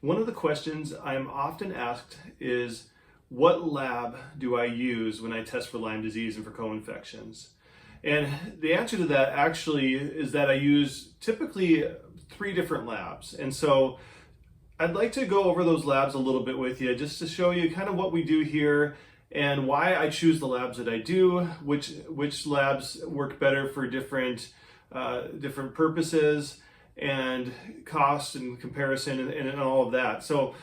One of the questions I'm often asked is, what lab do I use when I test for Lyme disease and for co-infections? And the answer to that actually is that I use typically 3 different labs. And so I'd like to go over those labs a little bit with you just to show you kind of what we do here and why I choose the labs that I do, which labs work better for different purposes, and cost and comparison and all of that. So,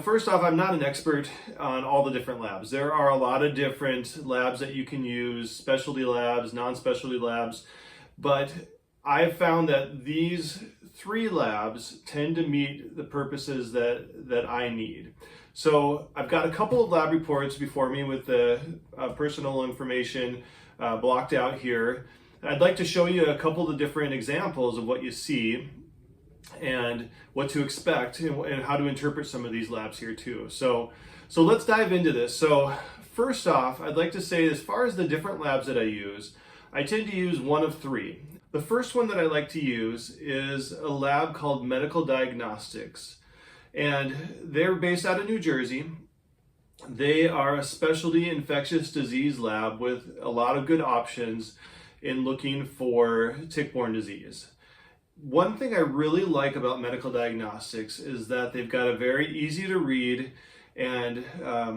first off, I'm not an expert on all the different labs. There are a lot of different labs that you can use, specialty labs, non-specialty labs, but I've found that these 3 labs tend to meet the purposes that I need. So I've got a couple of lab reports before me with the personal information blocked out here. I'd like to show you a couple of the different examples of what you see and what to expect and how to interpret some of these labs here too. So let's dive into this. So first off, I'd like to say, as far as the different labs that I use, I tend to use one of 3. The first one that I like to use is a lab called Medical Diagnostics, and they're based out of New Jersey. They are a specialty infectious disease lab with a lot of good options in looking for tick-borne disease. One thing I really like about Medical Diagnostics is that they've got a very easy to read and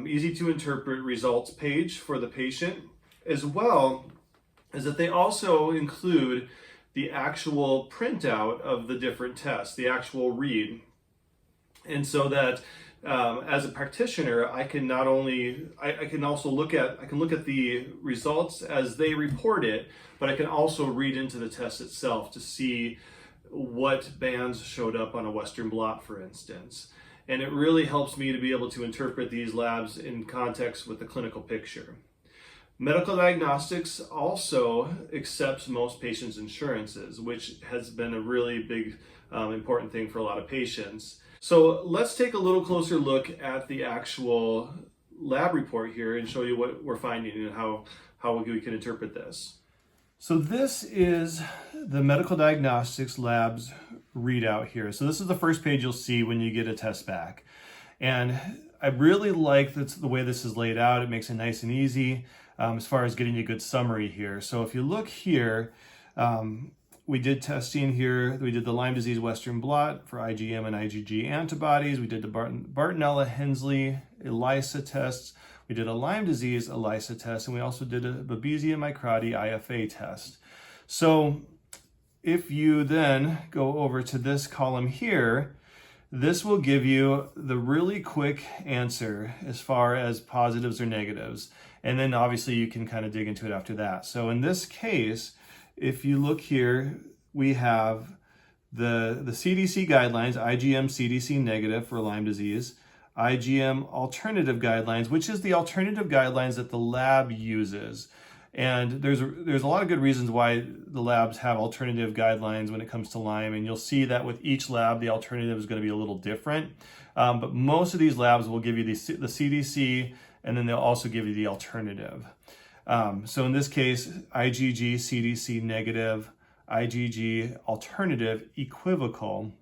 easy to interpret results page for the patient, as well as that they also include the actual printout of the different tests, the actual read. And so that as a practitioner, I can not only, I can also look at the results as they report it, but I can also read into the test itself to see what bands showed up on a Western blot, for instance. And it really helps me to be able to interpret these labs in context with the clinical picture. Medical Diagnostics also accepts most patients' insurances, which has been a really big, important thing for a lot of patients. So let's take a little closer look at the actual lab report here and show you what we're finding and how we can interpret this. So this is the Medical Diagnostics lab's readout here. So this is the first page you'll see when you get a test back. And I really like the way this is laid out. It makes it nice and easy as far as getting a good summary here. So if you look here, we did testing here. We did the Lyme disease Western blot for IgM and IgG antibodies. We did the Bartonella-Hensley ELISA tests. We did a Lyme disease ELISA test, and we also did a Babesia microti IFA test. So if you then go over to this column here, this will give you the really quick answer as far as positives or negatives. And then obviously you can kind of dig into it after that. So in this case, if you look here, we have the CDC guidelines, IgM CDC negative for Lyme disease, IgM alternative guidelines, which is the alternative guidelines that the lab uses. And there's a lot of good reasons why the labs have alternative guidelines when it comes to Lyme, and you'll see that with each lab, the alternative is going to be a little different. But most of these labs will give you the CDC, and then they'll also give you the alternative. So in this case, IgG CDC negative, IgG alternative equivocal.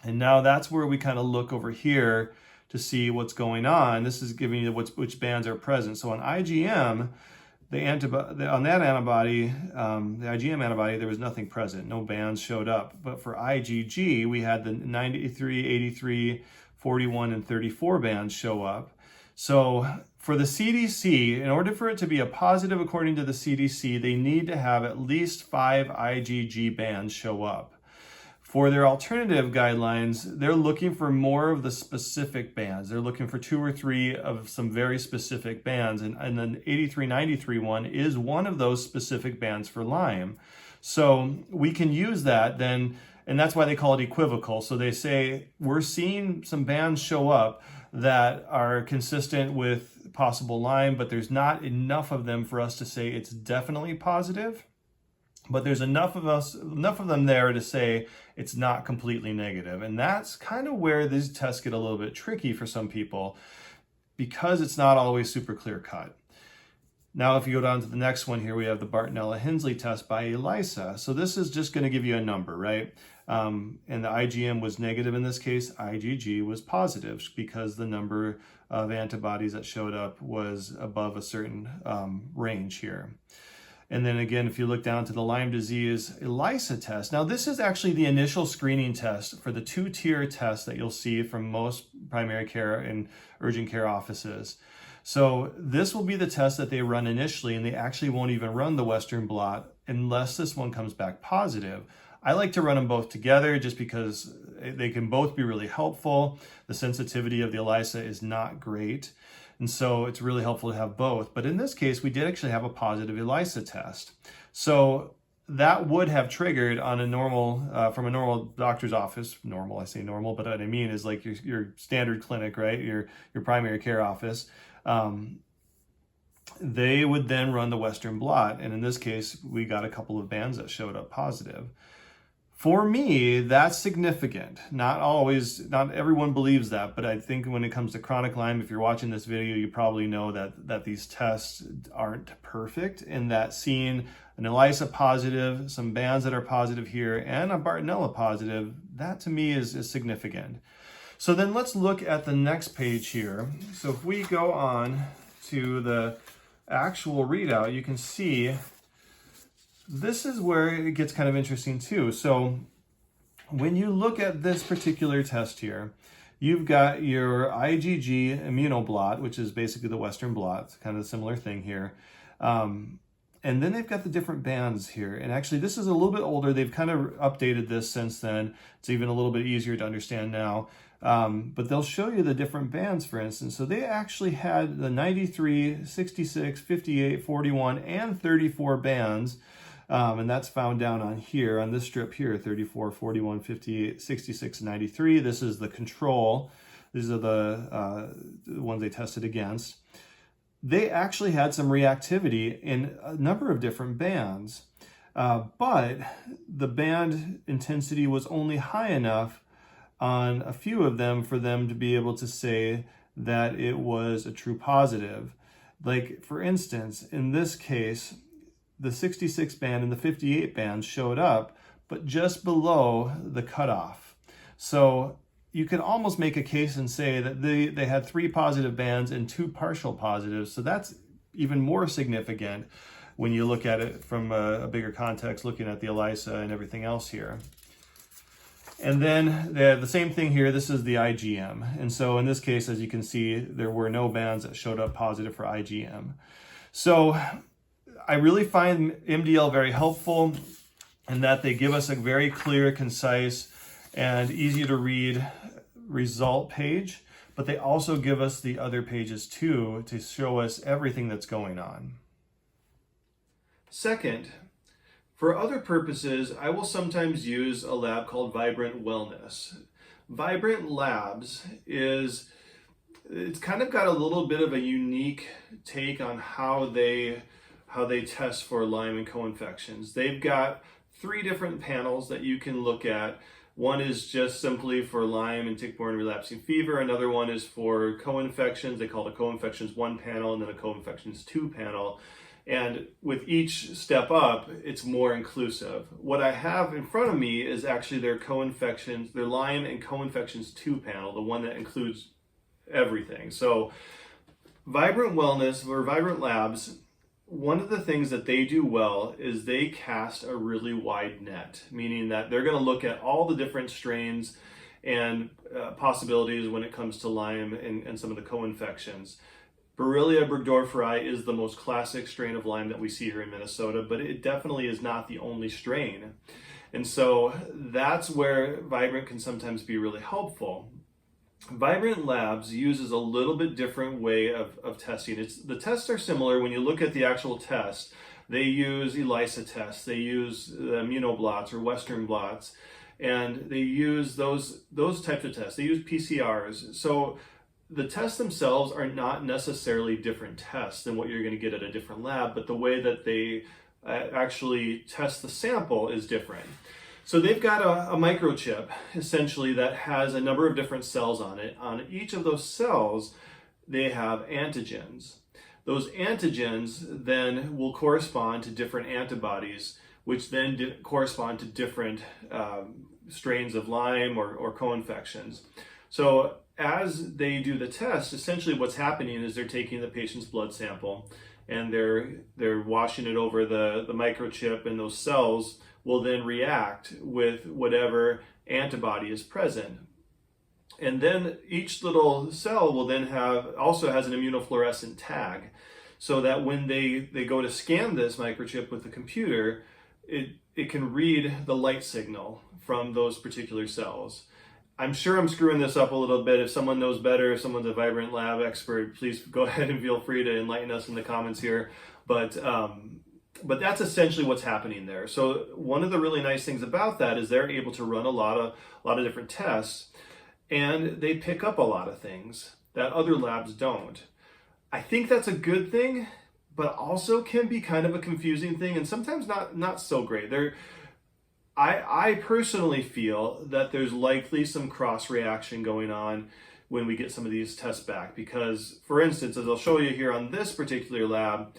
And now that's where we kind of look over here to see what's going on. This is giving you which bands are present. So on IgM, the IgM antibody, there was nothing present. No bands showed up. But for IgG, we had the 93, 83, 41, and 34 bands show up. So for the CDC, in order for it to be a positive according to the CDC, they need to have at least 5 IgG bands show up. For their alternative guidelines, they're looking for more of the specific bands. They're looking for 2 or 3 of some very specific bands. And the 8393 one is one of those specific bands for Lyme. So we can use that then, and that's why they call it equivocal. So they say, we're seeing some bands show up that are consistent with possible Lyme, but there's not enough of them for us to say it's definitely positive. But there's enough of them there to say it's not completely negative. And that's kind of where these tests get a little bit tricky for some people, because it's not always super clear cut. Now, if you go down to the next one here, we have the Bartonella-Hensley test by ELISA. So this is just going to give you a number, right? And the IgM was negative in this case. IgG was positive because the number of antibodies that showed up was above a certain range here. And then again, if you look down to the Lyme disease ELISA test, now this is actually the initial screening test for the 2-tier test that you'll see from most primary care and urgent care offices. So this will be the test that they run initially, and they actually won't even run the Western blot unless this one comes back positive. I like to run them both together just because they can both be really helpful. The sensitivity of the ELISA is not great, and so it's really helpful to have both. But in this case, we did actually have a positive ELISA test. So that would have triggered on a normal, from a normal doctor's office, normal, I say normal, but what I mean is like your standard clinic, right? Your primary care office. They would then run the Western blot. And in this case, we got a couple of bands that showed up positive. For me, that's significant. Not everyone believes that, but I think when it comes to chronic Lyme, if you're watching this video, you probably know that these tests aren't perfect, and that seeing an ELISA positive, some bands that are positive here, and a Bartonella positive, that to me is significant. So then let's look at the next page here. So if we go on to the actual readout, you can see this is where it gets kind of interesting too. So when you look at this particular test here, you've got your IgG immunoblot, which is basically the Western blot. It's kind of a similar thing here. And then they've got the different bands here. And actually, this is a little bit older. They've kind of updated this since then. It's even a little bit easier to understand now. But they'll show you the different bands, for instance. So they actually had the 93, 66, 58, 41, and 34 bands. And that's found down on here, on this strip here, 34, 41, 58, 66, 93. This is the control. These are the ones they tested against. They actually had some reactivity in a number of different bands, but the band intensity was only high enough on a few of them for them to be able to say that it was a true positive. Like, for instance, in this case, the 66 band and the 58 band showed up, but just below the cutoff. So you could almost make a case and say that they had 3 positive bands and 2 partial positives. So that's even more significant when you look at it from a bigger context, looking at the ELISA and everything else here. And then the same thing here, this is the IgM. And so in this case, as you can see, there were no bands that showed up positive for IgM. So I really find MDL very helpful in that they give us a very clear, concise, and easy to read result page, but they also give us the other pages too to show us everything that's going on. Second, for other purposes, I will sometimes use a lab called Vibrant Wellness. Vibrant Labs it's kind of got a little bit of a unique take on how they test for Lyme and co-infections. They've got 3 different panels that you can look at. One is just simply for Lyme and tick-borne relapsing fever. Another one is for co-infections. They call it a co-infections 1 panel and then a co-infections 2 panel. And with each step up, it's more inclusive. What I have in front of me is actually their Lyme and co-infections 2 panel, the one that includes everything. So Vibrant Wellness or Vibrant Labs, one of the things that they do well is they cast a really wide net, meaning that they're going to look at all the different strains and possibilities when it comes to Lyme and some of the co-infections. Borrelia burgdorferi is the most classic strain of Lyme that we see here in Minnesota, but it definitely is not the only strain. And so that's where Vibrant can sometimes be really helpful. Vibrant Labs uses a little bit different way of testing. The tests are similar. When you look at the actual test, they use ELISA tests, they use immunoblots or Western blots, and they use those types of tests. They use PCRs. So the tests themselves are not necessarily different tests than what you're going to get at a different lab, but the way that they actually test the sample is different. So they've got a microchip, essentially, that has a number of different cells on it. On each of those cells, they have antigens. Those antigens then will correspond to different antibodies, which then correspond to different strains of Lyme or co-infections. So as they do the test, essentially what's happening is they're taking the patient's blood sample and they're washing it over the microchip, and those cells will then react with whatever antibody is present. And then each little cell will then also has an immunofluorescent tag, so that when they go to scan this microchip with the computer, it can read the light signal from those particular cells. I'm sure I'm screwing this up a little bit. If someone knows better, if someone's a Vibrant Lab expert, please go ahead and feel free to enlighten us in the comments here. But that's essentially what's happening there. So one of the really nice things about that is they're able to run a lot of different tests, and they pick up a lot of things that other labs don't. I think that's a good thing, but also can be kind of a confusing thing, and sometimes not so great. I personally feel that there's likely some cross reaction going on when we get some of these tests back, because, for instance, as I'll show you here on this particular lab,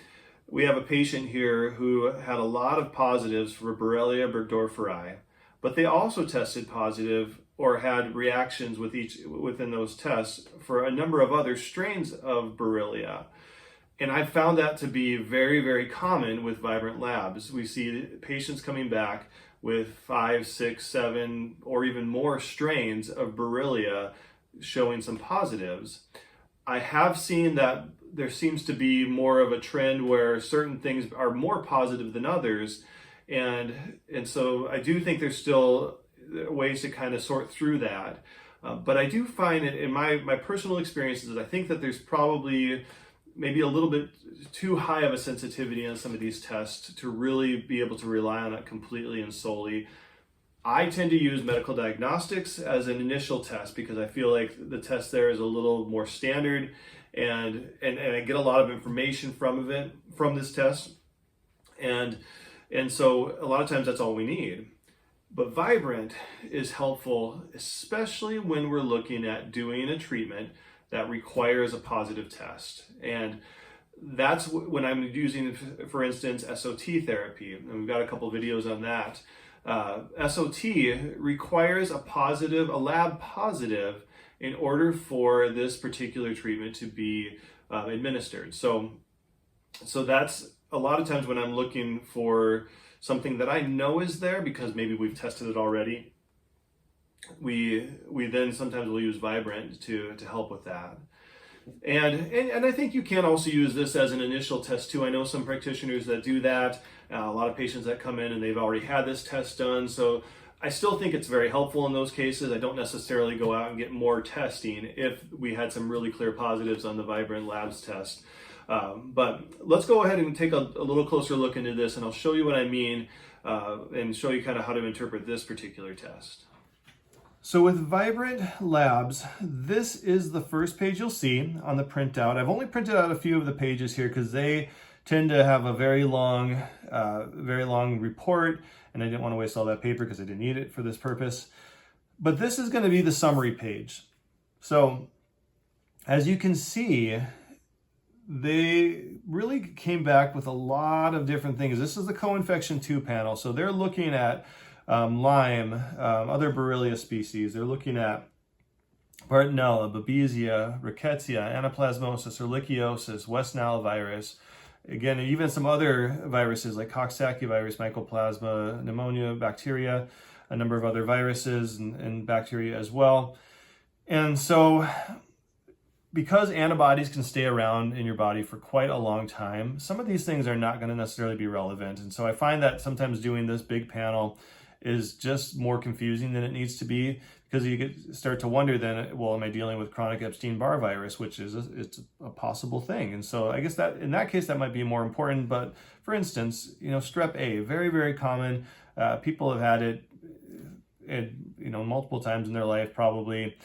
we have a patient here who had a lot of positives for Borrelia burgdorferi, but they also tested positive or had reactions within those tests for a number of other strains of Borrelia. And I found that to be very, very common with Vibrant Labs. We see patients coming back with 5, 6, 7, or even more strains of Borrelia showing some positives. I have seen that there seems to be more of a trend where certain things are more positive than others. And so I do think there's still ways to kind of sort through that. But I do find it in my personal experiences, I think that there's probably maybe a little bit too high of a sensitivity on some of these tests to really be able to rely on it completely and solely. I tend to use medical diagnostics as an initial test because I feel like the test there is a little more standard, and I get a lot of information from this test. And so a lot of times that's all we need. But Vibrant is helpful, especially when we're looking at doing a treatment that requires a positive test. And that's when I'm using, for instance, SOT therapy. And we've got a couple videos on that. SOT requires a lab positive in order for this particular treatment to be administered. So that's a lot of times when I'm looking for something that I know is there because maybe we've tested it already, we then sometimes will use Vibrant to help with that. And I think you can also use this as an initial test too. I know some practitioners that do that, a lot of patients that come in and they've already had this test done. So I still think it's very helpful in those cases. I don't necessarily go out and get more testing if we had some really clear positives on the Vibrant Labs test. But let's go ahead and take a little closer look into this, and I'll show you what I mean and show you kind of how to interpret this particular test. So with Vibrant Labs, this is the first page you'll see on the printout. I've only printed out a few of the pages here because they tend to have a very long report, and I didn't want to waste all that paper because I didn't need it for this purpose. But this is going to be the summary page. So as you can see, they really came back with a lot of different things. This is the co-infection 2 panel. So they're looking at Lyme, other Borrelia species. They're looking at Bartonella, Babesia, Rickettsia, Anaplasmosis, Ehrlichiosis, West Nile virus. Again, even some other viruses like Coxsackie virus, Mycoplasma, pneumonia, bacteria, a number of other viruses and bacteria as well. And so because antibodies can stay around in your body for quite a long time, some of these things are not going to necessarily be relevant. And so I find that sometimes doing this big panel is just more confusing than it needs to be, because you start to wonder then, well, am I dealing with chronic Epstein-Barr virus, which is it's a possible thing. And so I guess that in that case that might be more important. But for instance, strep A, very, very common. People have had it, multiple times in their life probably.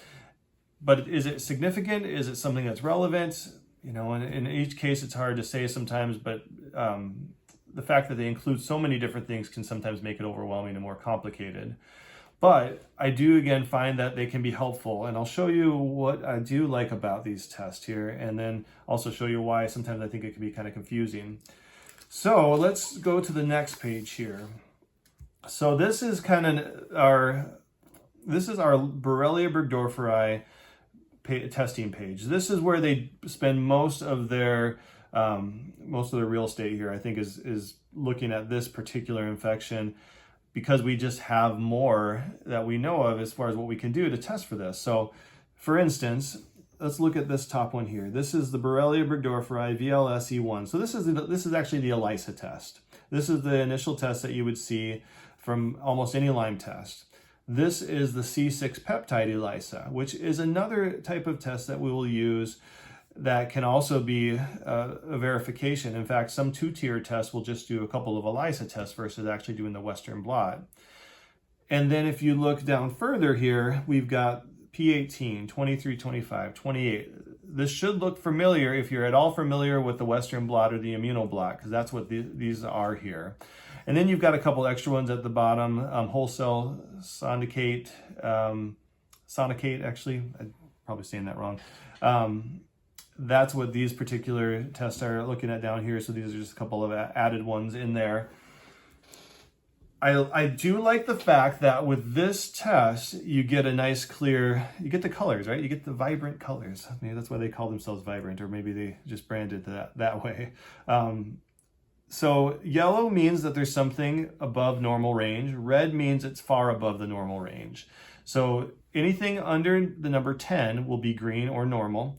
But is it significant? Is it something that's relevant? And in each case, it's hard to say sometimes, but the fact that they include so many different things can sometimes make it overwhelming and more complicated. But I do, again, find that they can be helpful. And I'll show you what I do like about these tests here, and then also show you why sometimes I think it can be kind of confusing. So let's go to the next page here. So this is kind of our this is our Borrelia burgdorferi testing page. This is where they spend most of their real estate here, I think, is looking at this particular infection, because we just have more that we know of as far as what we can do to test for this. So for instance, let's look at this top one here. This is the Borrelia burgdorferi VLSE1. So this is actually the ELISA test. This is the initial test that you would see from almost any Lyme test. This is the C6 peptide ELISA, which is another type of test that we will use that can also be a verification. In fact, some two-tier tests will just do a couple of ELISA tests versus actually doing the Western blot. And then if you look down further here, we've got P18, 23, 25, 28. This should look familiar if you're at all familiar with the Western blot or the immunoblot, because that's what these are here. And then you've got a couple extra ones at the bottom, wholesale sonicate, actually, I'm probably saying that wrong. That's what these particular tests are looking at down here. So these are just a couple of added ones in there. I do like the fact that with this test, you get a nice clear, you get the colors, right? You get the vibrant colors. Maybe that's why they call themselves vibrant, or maybe they just branded that way. So yellow means that there's something above normal range. Red means it's far above the normal range. So anything under the number 10 will be green or normal.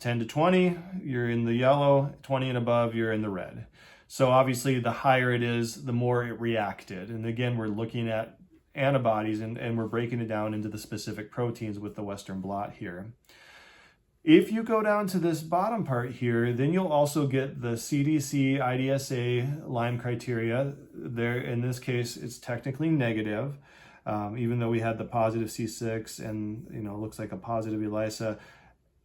10 to 20, you're in the yellow. 20 and above, you're in the red. So obviously the higher it is, the more it reacted. And again, we're looking at antibodies and we're breaking it down into the specific proteins with the Western blot here. If you go down to this bottom part here, then you'll also get the CDC IDSA Lyme criteria. There, in this case, it's technically negative, even though we had the positive C6 and it looks like a positive ELISA.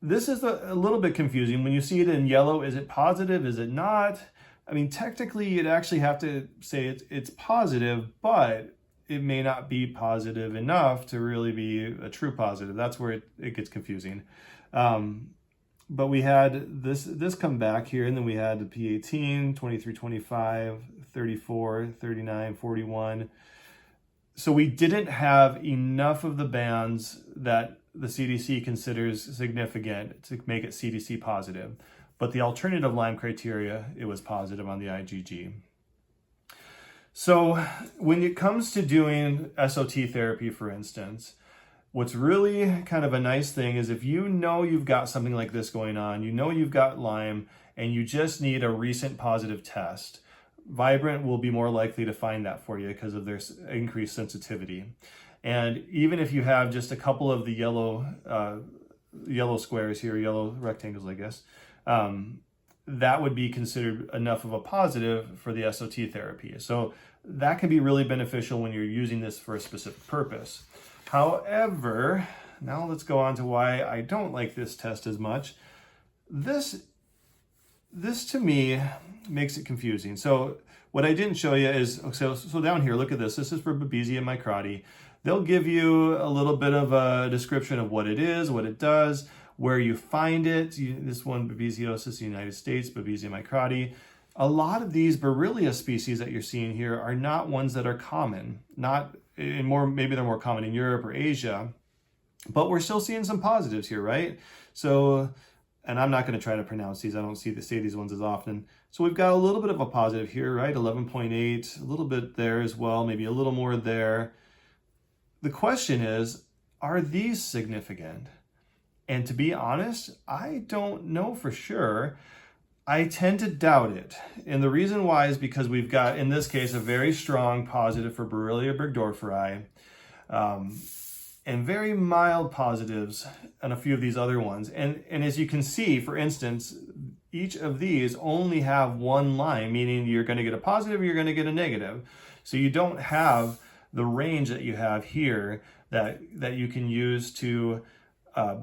This is a little bit confusing. When you see it in yellow, is it positive? Is it not? I mean, technically, you'd actually have to say it's positive, but it may not be positive enough to really be a true positive. That's where it gets confusing. But we had this come back here, and then we had the P18, 23, 25, 34, 39, 41. So we didn't have enough of the bands that the CDC considers significant to make it CDC positive. But the alternative Lyme criteria, it was positive on the IgG. So when it comes to doing SOT therapy, for instance, what's really kind of a nice thing is if you know you've got something like this going on, you know you've got Lyme, and you just need a recent positive test, Vibrant will be more likely to find that for you because of their increased sensitivity. And even if you have just a couple of the yellow squares here, yellow rectangles, I guess, that would be considered enough of a positive for the SOT therapy. So that can be really beneficial when you're using this for a specific purpose. However, now let's go on to why I don't like this test as much. This to me makes it confusing. So what I didn't show you is, so down here, look at this. This is for Babesia microti. They'll give you a little bit of a description of what it is, what it does, where you find it. This one, Babesiosis, United States, Babesia microti. A lot of these Borrelia species that you're seeing here are not ones that are common. Maybe they're more common in Europe or Asia, but we're still seeing some positives here, right? So, and I'm not going to try to pronounce these. I don't say these ones as often. So we've got a little bit of a positive here, right? 11.8, a little bit there as well, maybe a little more there. The question is, are these significant? And to be honest, I don't know for sure. I tend to doubt it. And the reason why is because we've got, in this case, a very strong positive for Borrelia burgdorferi, and very mild positives on a few of these other ones. And as you can see, for instance, each of these only have one line, meaning you're going to get a positive or you're going to get a negative. So you don't have the range that you have here that you can use to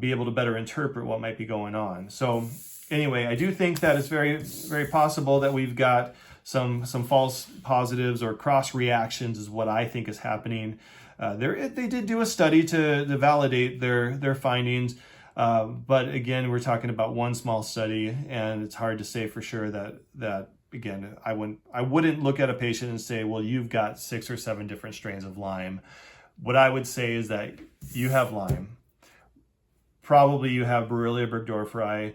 be able to better interpret what might be going on. So anyway, I do think that it's very, very possible that we've got some false positives or cross reactions is what I think is happening. They did do a study to validate their findings, but again, we're talking about one small study, and it's hard to say for sure that again, I wouldn't look at a patient and say, well, you've got 6 or 7 different strains of Lyme. What I would say is that you have Lyme, probably you have Borrelia burgdorferi,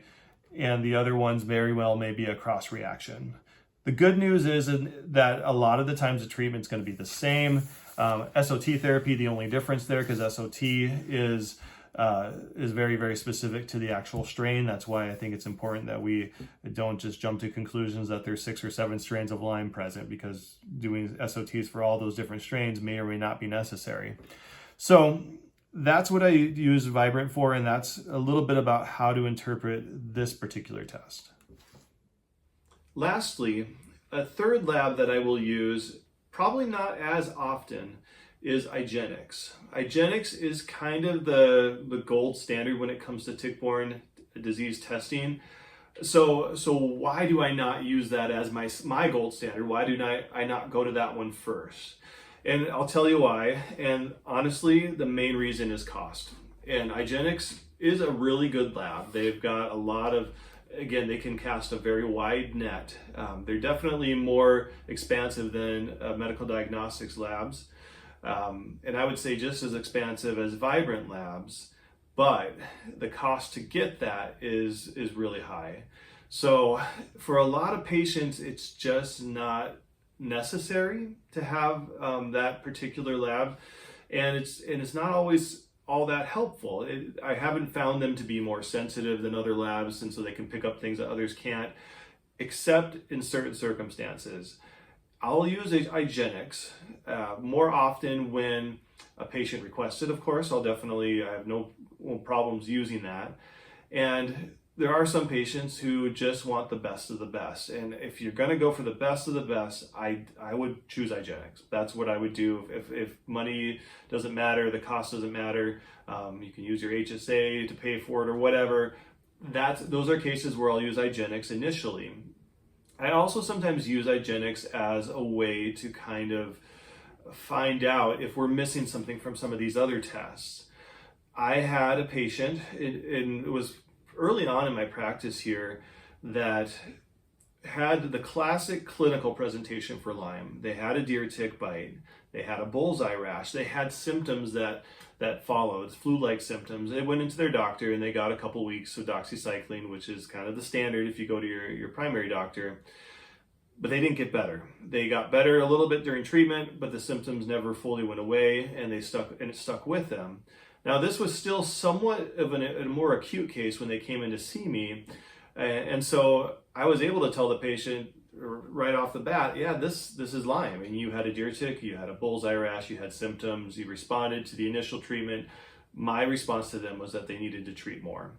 and the other ones very well may be a cross reaction. The good news is that a lot of the times the treatment's going to be the same. SOT therapy, the only difference there, because SOT is very, very specific to the actual strain. That's why I think it's important that we don't just jump to conclusions that there's 6 or 7 strains of Lyme present, because doing SOTs for all those different strains may or may not be necessary. So that's what I use Vibrant for, and that's a little bit about how to interpret this particular test. Lastly, a third lab that I will use, probably not as often, is IGeneX. IGeneX is kind of the gold standard when it comes to tick-borne disease testing. So why do I not use that as my gold standard? Why do I not go to that one first? And I'll tell you why. And honestly, the main reason is cost. And IGeneX is a really good lab. They've got a lot of, again, they can cast a very wide net. They're definitely more expansive than medical diagnostics labs. And I would say just as expansive as Vibrant labs, but the cost to get that is really high. So for a lot of patients, it's just not necessary to have that particular lab, and it's not always all that helpful. I haven't found them to be more sensitive than other labs, and so they can pick up things that others can't, except in certain circumstances. I'll use IGeneX more often when a patient requests it, of course. I have no problems using that. And there are some patients who just want the best of the best. And if you're gonna go for the best of the best, I would choose IGeneX. That's what I would do. If money doesn't matter, the cost doesn't matter, you can use your HSA to pay for it or whatever. Those are cases where I'll use IGeneX initially. I also sometimes use IGeneX as a way to kind of find out if we're missing something from some of these other tests. I had a patient, and it was early on in my practice here, that had the classic clinical presentation for Lyme. They had a deer tick bite, they had a bullseye rash, they had symptoms that followed, flu-like symptoms. They went into their doctor and they got a couple weeks of doxycycline, which is kind of the standard if you go to your primary doctor. But they didn't get better. They got better a little bit during treatment, but the symptoms never fully went away, and it stuck with them. Now, this was still somewhat of a more acute case when they came in to see me, and so I was able to tell the patient right off the bat, yeah, this is Lyme, and you had a deer tick, you had a bullseye rash, you had symptoms, you responded to the initial treatment. My response to them was that they needed to treat more,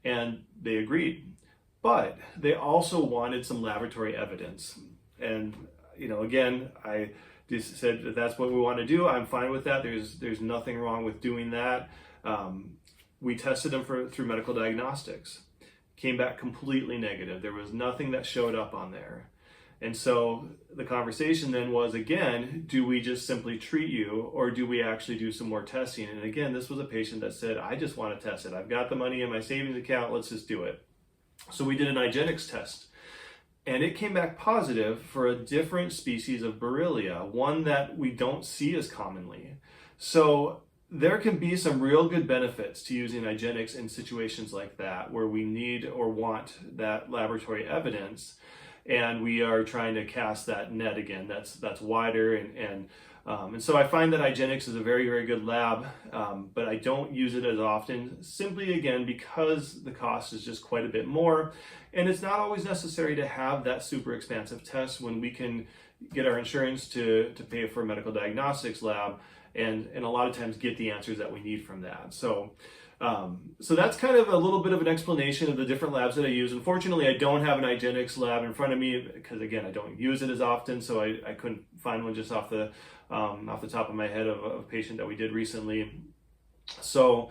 and they agreed. But they also wanted some laboratory evidence. And, again, I just said that that's what we want to do. I'm fine with that. There's nothing wrong with doing that. We tested them through medical diagnostics. Came back completely negative. There was nothing that showed up on there. And so the conversation then was, again, do we just simply treat you, or do we actually do some more testing? And again, this was a patient that said, I just want to test it. I've got the money in my savings account. Let's just do it. So we did an IGeneX test, and it came back positive for a different species of Borrelia, one that we don't see as commonly. So there can be some real good benefits to using IGeneX in situations like that, where we need or want that laboratory evidence, and we are trying to cast that net again that's wider, and so I find that IGeneX is a very, very good lab, but I don't use it as often, simply again because the cost is just quite a bit more, and it's not always necessary to have that super expansive test when we can get our insurance to pay for a medical diagnostics lab, and a lot of times get the answers that we need from that. So that's kind of a little bit of an explanation of the different labs that I use. Unfortunately, I don't have an IGeneX lab in front of me because, again, I don't use it as often, so I couldn't find one just off the top of my head of a patient that we did recently. So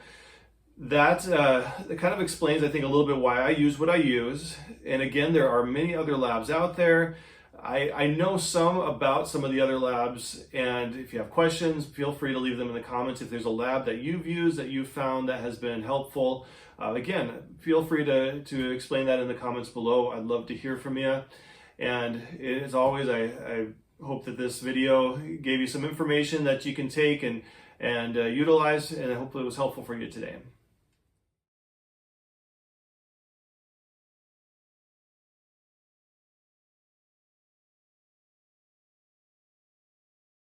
that kind of explains, I think, a little bit why I use what I use. And again, there are many other labs out there. I know some about some of the other labs, and if you have questions, feel free to leave them in the comments. If there's a lab that you've used that you've found that has been helpful, again, feel free to explain that in the comments below. I'd love to hear from you. And as always, I hope that this video gave you some information that you can take and and utilize, and hopefully it was helpful for you today.